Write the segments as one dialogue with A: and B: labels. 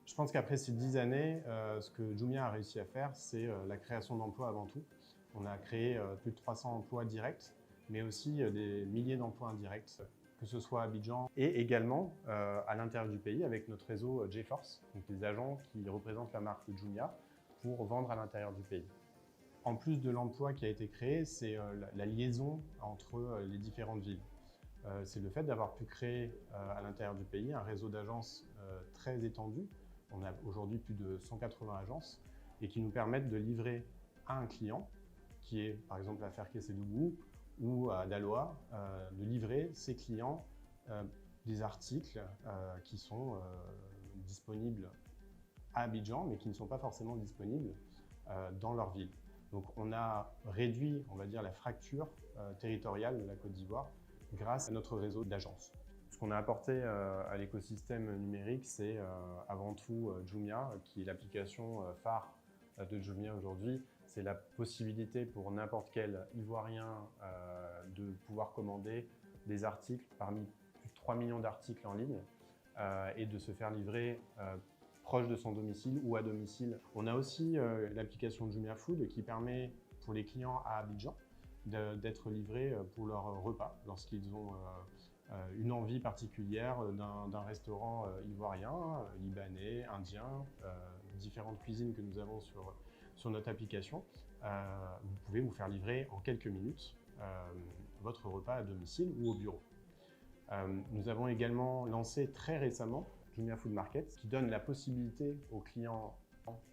A: Je pense qu'après ces 10 années, ce que Jumia a réussi à faire, c'est la création d'emplois avant tout. On a créé plus de 300 emplois directs, mais aussi des milliers d'emplois indirects, que ce soit à Abidjan et également à l'intérieur du pays avec notre réseau J-Force, donc des agents qui représentent la marque Jumia pour vendre à l'intérieur du pays. En plus de l'emploi qui a été créé, c'est la liaison entre les différentes villes. C'est le fait d'avoir pu créer à l'intérieur du pays un réseau d'agences très étendu. On a aujourd'hui plus de 180 agences et qui nous permettent de livrer à un client, qui est par exemple à Ferkey-Sédougou ou à Daloa, de livrer ses clients des articles qui sont disponibles à Abidjan, mais qui ne sont pas forcément disponibles dans leur ville. Donc on a réduit, on va dire, la fracture territoriale de la Côte d'Ivoire grâce à notre réseau d'agences. Ce qu'on a apporté à l'écosystème numérique, c'est avant tout Jumia, qui est l'application phare de Jumia aujourd'hui. C'est la possibilité pour n'importe quel Ivoirien de pouvoir commander des articles parmi plus de 3 millions d'articles en ligne et de se faire livrer proche de son domicile ou à domicile. On a aussi l'application Jumia Food qui permet pour les clients à Abidjan d'être livrés pour leur repas lorsqu'ils ont une envie particulière d'un restaurant ivoirien, libanais, indien, différentes cuisines que nous avons sur notre application. Vous pouvez vous faire livrer en quelques minutes votre repas à domicile ou au bureau. Nous avons également lancé très récemment Jumia Food Market, qui donne la possibilité aux clients,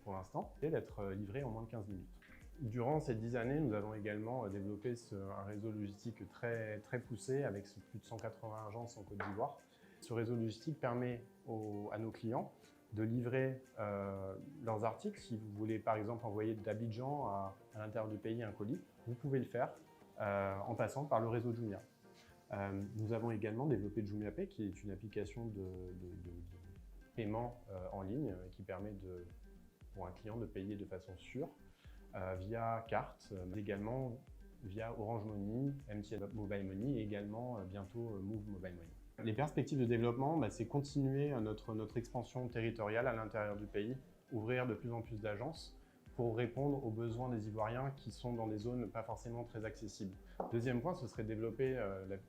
A: pour l'instant, d'être livrés en moins de 15 minutes. Durant ces 10 années, nous avons également développé un réseau logistique très poussé avec plus de 180 agences en Côte d'Ivoire. Ce réseau logistique permet à nos clients de livrer leurs articles. Si vous voulez par exemple envoyer d'Abidjan à l'intérieur du pays un colis, vous pouvez le faire en passant par le réseau Jumia. Nous avons également développé Jumia Pay, qui est une application de paiement en ligne qui permet pour un client de payer de façon sûre via carte, mais également via Orange Money, MTN Mobile Money et également bientôt Move Mobile Money. Les perspectives de développement, c'est continuer notre expansion territoriale à l'intérieur du pays, ouvrir de plus en plus d'agences pour répondre aux besoins des Ivoiriens qui sont dans des zones pas forcément très accessibles. Deuxième point, ce serait développer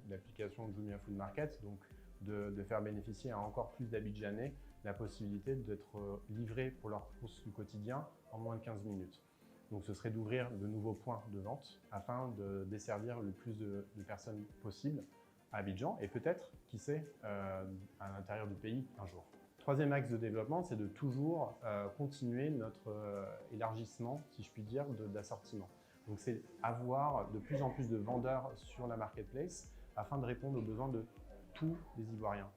A: l'application Jumia Food Market, donc de faire bénéficier à encore plus d'Abidjanais la possibilité d'être livrés pour leurs courses du quotidien en moins de 15 minutes. Donc ce serait d'ouvrir de nouveaux points de vente afin de desservir le plus de personnes possible à Abidjan et peut-être, qui sait, à l'intérieur du pays un jour. Troisième axe de développement, c'est de toujours continuer notre élargissement, si je puis dire, d'assortiment. Donc c'est avoir de plus en plus de vendeurs sur la marketplace afin de répondre aux besoins de tous les Ivoiriens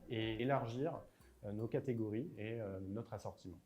A: et élargir nos catégories et notre assortiment.